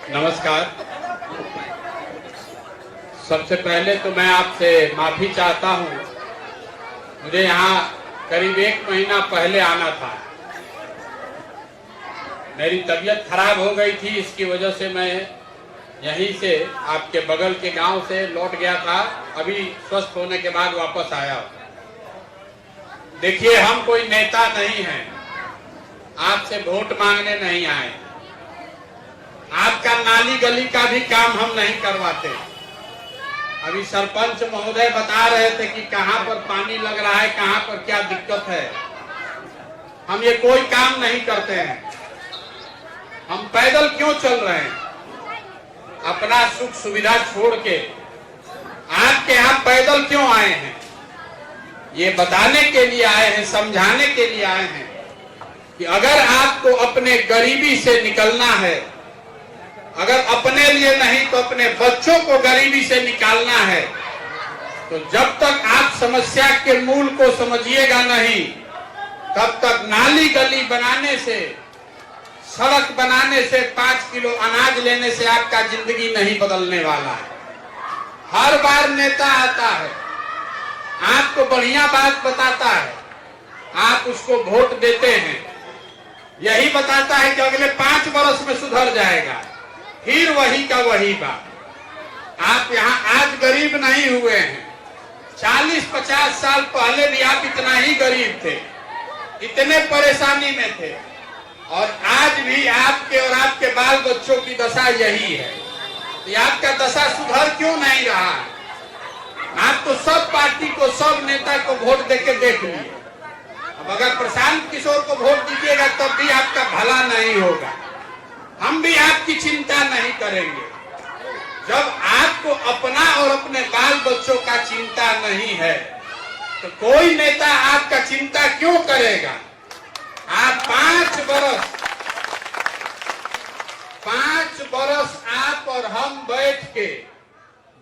नमस्कार। सबसे पहले तो मैं आपसे माफी चाहता हूं। मुझे यहाँ करीब 1 महीना पहले आना था। मेरी तबीयत खराब हो गई थी, इसकी वजह से मैं यहीं से आपके बगल के गांव से लौट गया था। अभी स्वस्थ होने के बाद वापस आया। देखिए, हम कोई नेता नहीं हैं, आपसे वोट मांगने नहीं आए। आपका नाली गली का भी काम हम नहीं करवाते। अभी सरपंच महोदय बता रहे थे कि कहां पर पानी लग रहा है, कहां पर क्या दिक्कत है। हम ये कोई काम नहीं करते हैं। हम पैदल क्यों चल रहे हैं? अपना सुख सुविधा छोड़ के आपके यहां पैदल क्यों आए हैं? ये बताने के लिए आए हैं, समझाने के लिए आए हैं कि अगर आपको अपने गरीबी से निकलना है, अगर अपने लिए नहीं तो अपने बच्चों को गरीबी से निकालना है, तो जब तक आप समस्या के मूल को समझिएगा नहीं, तब तक नाली गली बनाने से, सड़क बनाने से, 5 किलो अनाज लेने से आपका जिंदगी नहीं बदलने वाला है। हर बार नेता आता है, आपको बढ़िया बात बताता है, आप उसको वोट देते हैं, यही बताता है कि अगले 5 वर्ष में सुधर जाएगा, फिर वही का वही बात। आप यहाँ आज गरीब नहीं हुए हैं। 40-50 साल पहले भी आप इतना ही गरीब थे, इतने परेशानी में थे, और आज भी आपके और आपके बाल बच्चों की दशा यही है। तो आपका दशा सुधर क्यों नहीं रहा है? आप तो सब पार्टी को, सब नेता को वोट देके देख लिए। अब अगर प्रशांत किशोर को वोट दीजिएगा तब भी आपका भला नहीं होगा। हम भी आपकी चिंता नहीं करेंगे। जब आपको अपना और अपने बाल बच्चों का चिंता नहीं है तो कोई नेता आपका चिंता क्यों करेगा? आप 5 बरस आप और हम बैठ के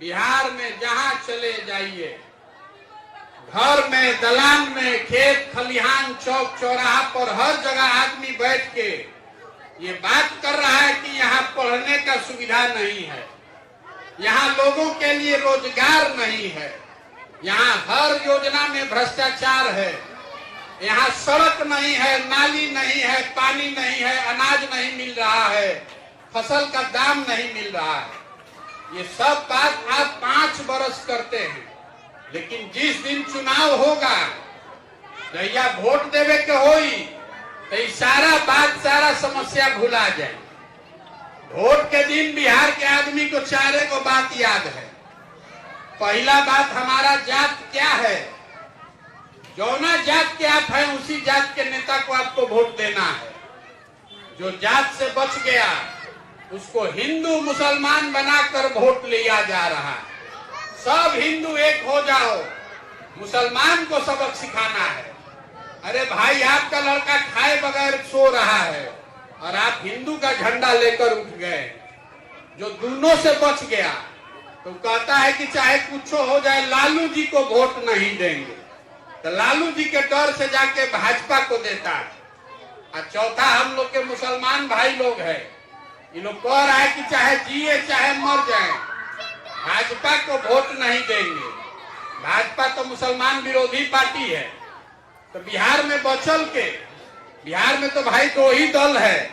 बिहार में जहां चले जाइए, घर में, दलान में, खेत खलिहान, चौक चौराहा पर हर जगह आदमी बैठ के ये बात कर रहा है कि यहाँ पढ़ने का सुविधा नहीं है, यहाँ लोगों के लिए रोजगार नहीं है, यहाँ हर योजना में भ्रष्टाचार है, यहाँ सड़क नहीं है, नाली नहीं है, पानी नहीं है, अनाज नहीं मिल रहा है, फसल का दाम नहीं मिल रहा है। ये सब बात आप 5 बरस करते हैं, लेकिन जिस दिन चुनाव होगा, जहिया वोट देवे के होई, तो सारा बात, सारा समस्या भुला जाए। वोट के दिन बिहार के आदमी को 4 को बात याद है। पहला बात, हमारा जात क्या है। जौना जात के आप हैं, उसी जात के नेता को आपको वोट देना है। जो जात से बच गया उसको हिंदू मुसलमान बनाकर वोट लिया जा रहा है। सब हिंदू एक हो जाओ, मुसलमान को सबक सिखाना है। अरे भाई, आपका लड़का खाए बगैर सो रहा है और आप हिंदू का झंडा लेकर उठ गए। जो दोनों से बच गया तो कहता है कि चाहे कुछ हो जाए, लालू जी को वोट नहीं देंगे। तो लालू जी के डर से जाके भाजपा को देता है। और चौथा, हम लोग के मुसलमान भाई लोग हैं, ये लोग कह रहा है कि चाहे जिए चाहे मर जाए, भाजपा को वोट नहीं देंगे। भाजपा तो मुसलमान विरोधी पार्टी है। तो बिहार में बचल के, बिहार में तो भाई 2 ही दल है,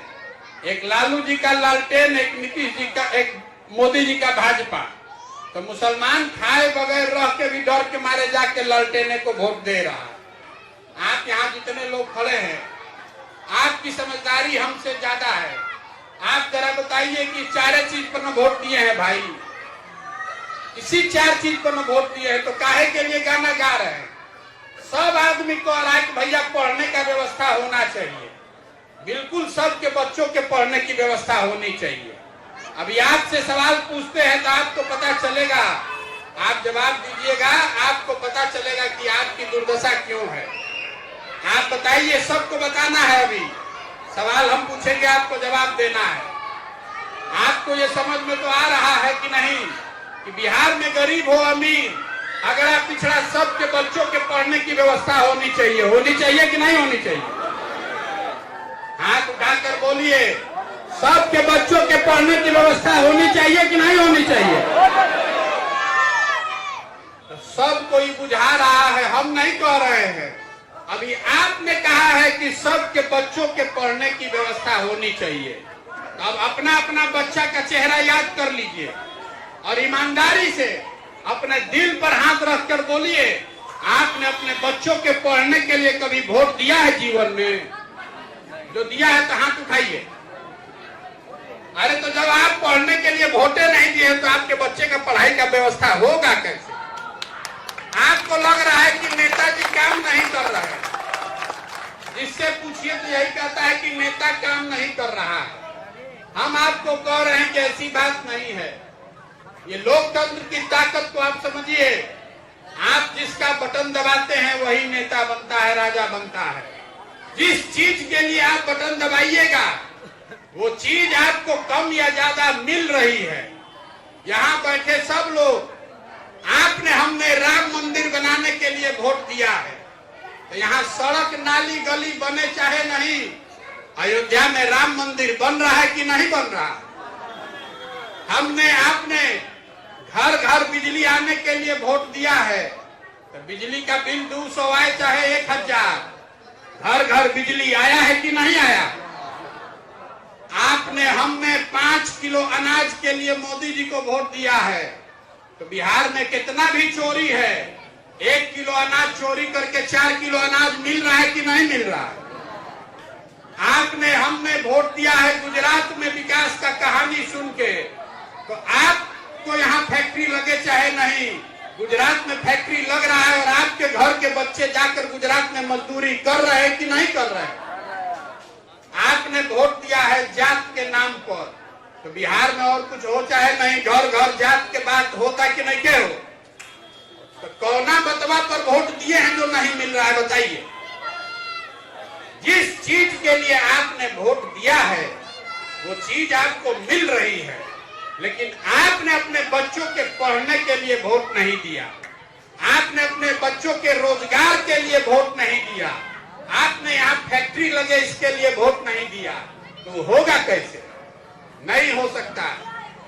एक लालू जी का लालटेन, एक नीतीश जी का, एक मोदी जी का भाजपा। तो मुसलमान खाए बगैर रह के भी डर के मारे जाके लालटेने को वोट दे रहा है। आप यहाँ जितने लोग खड़े हैं, आपकी समझदारी हमसे ज्यादा है। आप जरा बताइए कि 4 चीज पर न वोट दिए हैं भाई, इसी 4 चीज पर न वोट दिए हैं, तो काहे के लिए गाना गा रहे हैं? सब आदमी को आ रहा है कि भैया पढ़ने का व्यवस्था होना चाहिए, बिल्कुल सबके बच्चों के पढ़ने की व्यवस्था होनी चाहिए। अभी आपसे सवाल पूछते हैं तो आपको पता चलेगा, आप जवाब दीजिएगा, आपको पता चलेगा कि आपकी दुर्दशा क्यों है। आप बताइए, सबको बताना है। अभी सवाल हम पूछेंगे, आपको जवाब देना है। आपको ये समझ में तो आ रहा है कि नहीं कि बिहार में गरीब हो अमीर, अगर आप पिछड़ा, सबके बच्चों के पढ़ने की व्यवस्था होनी चाहिए कि नहीं होनी चाहिए? हाथ उठाकर बोलिए, सबके बच्चों के पढ़ने की व्यवस्था हम नहीं कह रहे हैं। अभी आपने कहा है कि सबके बच्चों के पढ़ने की व्यवस्था होनी चाहिए। तो अब अपना अपना बच्चा का चेहरा याद कर लीजिए और ईमानदारी से अपने दिल पर हाथ रखकर बोलिए, आपने अपने बच्चों के पढ़ने के लिए कभी वोट दिया है जीवन में? जो दिया है तो हाथ उठाइए। अरे तो जब आप पढ़ने के लिए वोटे नहीं दिए तो आपके बच्चे का पढ़ाई का व्यवस्था होगा कैसे? आपको लग रहा है कि नेताजी काम नहीं कर रहे हैं, जिससे पूछिए तो यही कहता है कि नेता काम नहीं कर रहा है। हम आपको कह रहे हैं कि ऐसी बात नहीं है। ये लोकतंत्र की ताकत को आप समझिए। आप जिसका बटन दबाते हैं वही नेता बनता है, राजा बनता है। जिस चीज के लिए आप बटन दबाइएगा वो चीज आपको कम या ज्यादा मिल रही है। यहाँ बैठे सब लोग, आपने हमने राम मंदिर बनाने के लिए वोट दिया है, तो यहाँ सड़क नाली गली बने चाहे नहीं, अयोध्या में राम मंदिर बन रहा है कि नहीं बन रहा? हमने आपने घर घर बिजली आने के लिए वोट दिया है, तो बिजली का बिल 200 आए चाहे 1000, घर घर बिजली आया है कि नहीं आया? आपने हमने 5 किलो अनाज के लिए मोदी जी को वोट दिया है, तो बिहार में कितना भी चोरी है, 1 किलो अनाज चोरी करके 4 किलो अनाज मिल रहा है कि नहीं मिल रहा है? आपने हमने वोट दिया है गुजरात में विकास का कहानी सुन के, तो आपको यहाँ फैक्ट्री लगे चाहे नहीं, गुजरात में फैक्ट्री लग रहा है और आपके घर के बच्चे जाकर गुजरात में मजदूरी कर रहे हैं कि नहीं कर रहे हैं? आपने वोट दिया है जात के नाम पर, तो बिहार में और कुछ हो चाहे नहीं, घर घर जात के बात होता कि नहीं के हो? तो कौना बतवा पर वोट दिए हैं जो नहीं मिल रहा है बताइए? जिस चीज के लिए आपने वोट दिया है वो चीज आपको मिल रही है, लेकिन आपने अपने बच्चों के पढ़ने के लिए वोट नहीं दिया, आपने अपने बच्चों के रोजगार के लिए वोट नहीं दिया, आपने यहाँ फैक्ट्री लगे इसके लिए वोट नहीं दिया, तो होगा कैसे? नहीं हो सकता।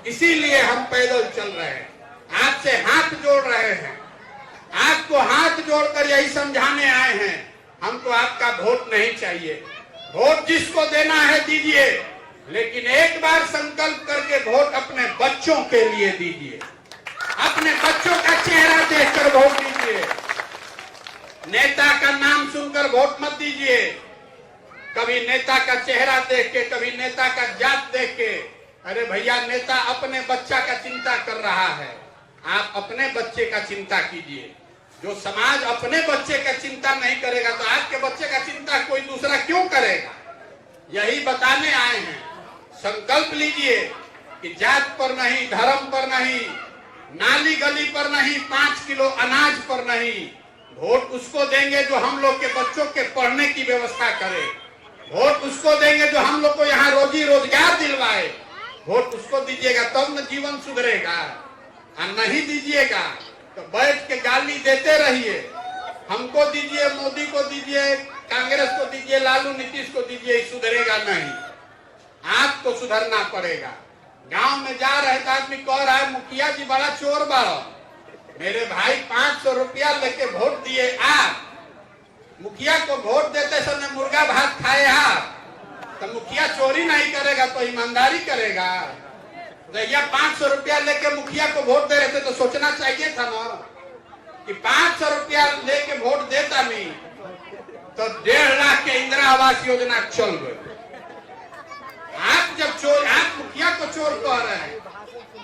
इसीलिए हम पैदल चल रहे हैं, आपसे हाथ जोड़ रहे हैं, आपको हाथ जोड़कर यही समझाने आए हैं, हमको आपका वोट नहीं चाहिए। वोट जिसको देना है दीजिए, लेकिन एक बार संकल्प करके वोट अपने बच्चों के लिए दीजिए, अपने बच्चों का चेहरा देखकर वोट दीजिए। नेता का नाम सुनकर वोट मत दीजिए। कभी नेता का चेहरा देख के, कभी नेता का जात देख के, अरे भैया नेता अपने बच्चा का चिंता कर रहा है, आप अपने बच्चे का चिंता कीजिए। जो समाज अपने बच्चे का चिंता नहीं करेगा तो आपके बच्चे का चिंता कोई दूसरा क्यों करेगा? यही बताने आए हैं। संकल्प लीजिए कि जात पर नहीं, धर्म पर नहीं, नाली गली पर नहीं, 5 किलो अनाज पर नहीं, वोट उसको देंगे जो हम लोग के बच्चों के पढ़ने की व्यवस्था करे। वोट उसको देंगे जो हम लोग को यहाँ रोजी रोजगार दिलवाए। वोट उसको दीजिएगा तब न जीवन सुधरेगा, और नहीं दीजिएगा तो बैठ के गाली देते रहिए। हमको दीजिए, मोदी को दीजिए, कांग्रेस को दीजिए, लालू नीतीश को दीजिए, सुधरेगा नहीं, आपको सुधरना पड़ेगा। गांव में जा रहे थे, आदमी कह रहा है मुखिया जी बड़ा चोर बड़ा। मेरे भाई 500 रुपया लेके वोट दिए आप, मुखिया को वोट देते समय मुर्गा भात खाए आप, तो मुखिया चोरी नहीं करेगा तो ईमानदारी करेगा? भैया 500 रुपया लेके मुखिया को वोट दे रहे थे तो सोचना चाहिए था ना कि 500 रुपया लेके वोट देता नहीं तो 1.5 लाख के इंदिरा आवास योजना चल गई। आप जब चोर, आप मुखिया को चोर कह रहे हैं,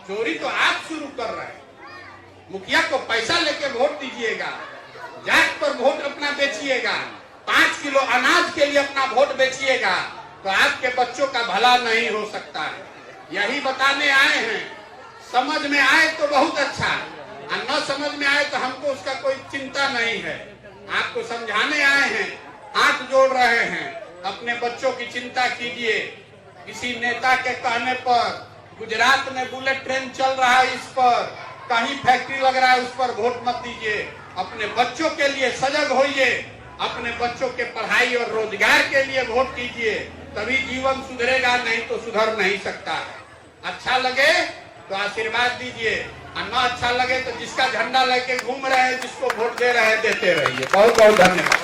चोरी तो आप शुरू कर रहे हैं। मुखिया को पैसा लेके वोट दीजिएगा, जात पर वोट अपना बेचिएगा, 5 किलो अनाज के लिए अपना वोट बेचिएगा, तो आपके बच्चों का भला नहीं हो सकता है। यही बताने आए हैं। समझ में आए तो बहुत अच्छा, और न समझ में आए तो हमको उसका कोई चिंता नहीं है। आपको समझाने आए हैं, हाथ जोड़ रहे हैं। अपने बच्चों की चिंता कीजिए। किसी नेता के कहने पर गुजरात में बुलेट ट्रेन चल रहा है, इस पर कहीं फैक्ट्री लग रहा है, उस पर वोट मत दीजिए। अपने बच्चों के लिए सजग होइए, अपने बच्चों के पढ़ाई और रोजगार के लिए वोट कीजिए, तभी जीवन सुधरेगा, नहीं तो सुधर नहीं सकता है। अच्छा लगे तो आशीर्वाद दीजिए, और ना अच्छा लगे तो जिसका झंडा लेके घूम रहे हैं, जिसको वोट दे रहे हैं, देते रहिए। बहुत बहुत धन्यवाद।